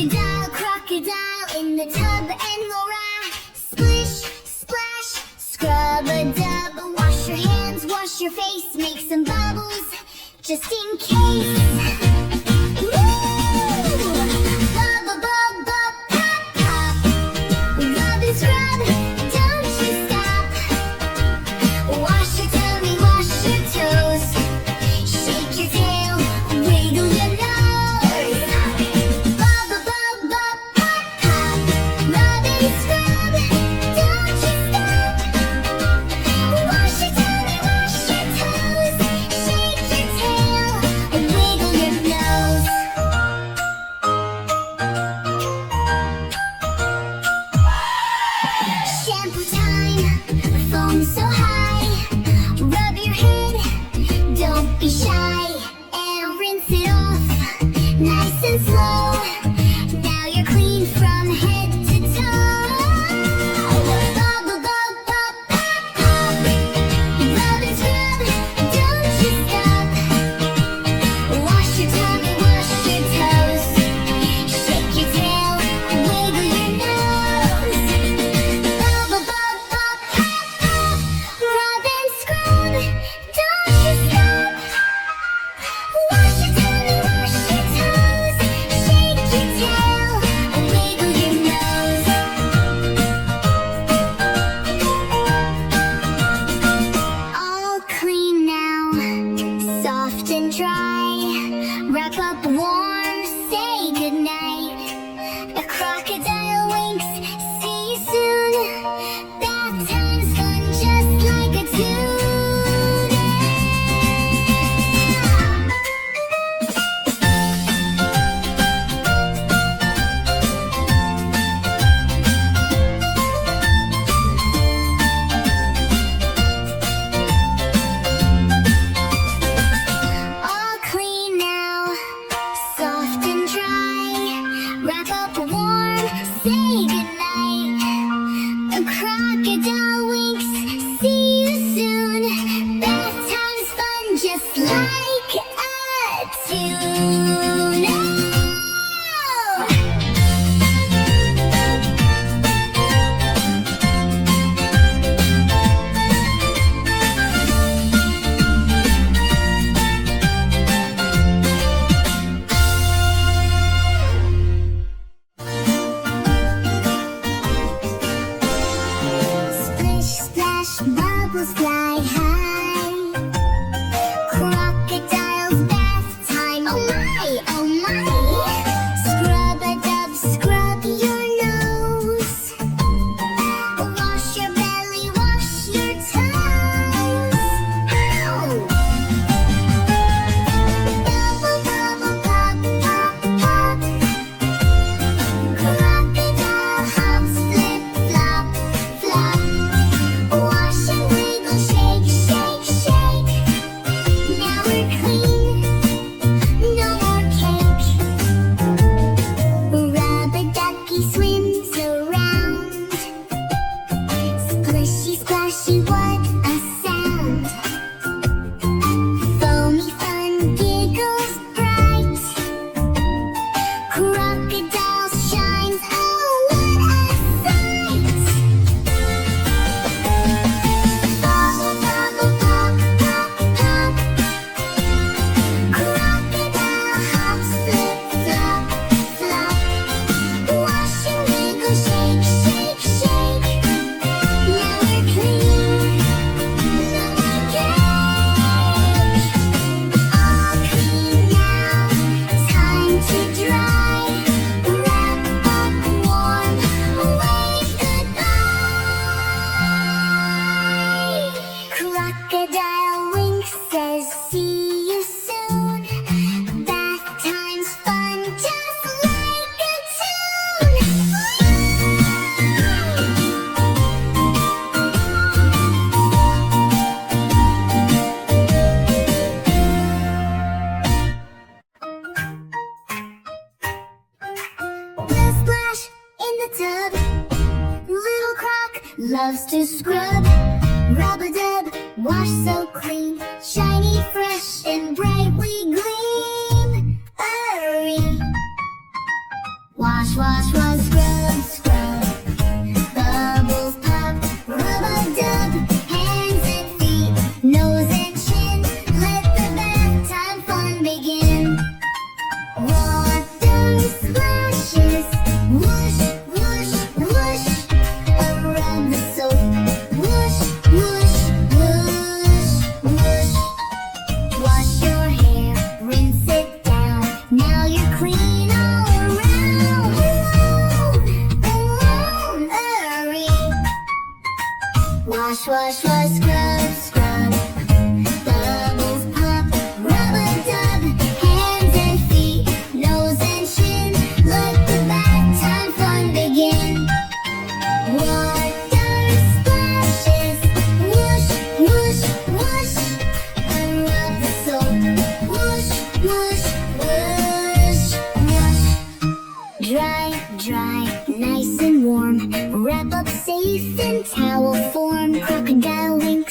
Crocodile, crocodile in the tub and we'll ride. Splish, splash, scrub-a-dub. Wash your hands, wash your face, make some bubbles just in case. Bubble, bub, bub, pop, pop. Rub and scrub, don't you stop. Wash your tummy, wash your toes. Shake your tail, wiggle your nose. Bubble, bub, bub, pop, pop. Rub and scrub, don't you stop. Wash your tummy, wash your toes. Shake your tail, wiggle your nose. Shampoo time, foam so high. Rub your head, don't be shy. And rinse it off, nice and slow. Now you're clean from head to toe. Bubble, bub, bub, pop, pop. Rub and scrub, don't you stop. Wash your tummy, wash your toes. Shake your tail, wiggle your nose. Bubble, bub, bub, pop, pop. Rub and scrub, don't you stop. Wash your tummy, wash your toes. Shake your tail, wiggle your nose. All clean now, soft and dry. Wrap up warm, say goodnight. A crocodile winks, see you soon. Bath time's fun, just like a tune. All clean now, soft and dry. Wrap up warm, say goodnight. A crocodile winks, see you soon. Bath time's fun, just like a tune. Splish, splash, bubbles fly high. Crocodile's bath time, oh my, oh my. Scrub-a-dub, scrub your nose. Wash your belly, wash your toes. Ow! Bubble, bubble, pop, pop, pop. Crocodile hops, flip, flop, flop. Wash and wiggle, shake, shake, shake. Now we're clean, no more cake. Rub-a-ducky swims around. Splishy, splashy, what a sound. Foamy fun, giggles bright. Crocodile shines, oh what a sight. Bubble, bubble, pop, pop, pop. Crocodile hops, flip, flop, flop. Wash and wiggle, shake, shake, shake. Now we're clean, no more cake. All clean now, time to dry. Wrap up warm, wave goodbye. Crocodile winks, says see you soon. Bath time's fun, just like a tune. Little splash in the tub. Little croc loves to scrub. Rub-a-dub, wash so clean. Shiny, fresh, and bright we gleam. Hurry, Wash, wash, wash, scrub, scrub. Bubbles pop, rub-a-dub. Hands and feet, nose and chin. Let the bath time fun begin. Water splashes, whoosh, whoosh, whoosh. Around the soap, whoosh, whoosh, whoosh, whoosh. Wash your hair, rinse it down. Now you're clean all around. Hurry. Wash, wash, wash, scrub, scrub. Bubbles pop, rub-a-dub. Hands and feet, nose and chin. Let the bath time fun begin. Water splashes, whoosh, whoosh, whoosh. Unrub the soap, whoosh, whoosh, whoosh, whoosh. Dry, dry, nice and warm. Wrap up safe in towel form. Crocodile wing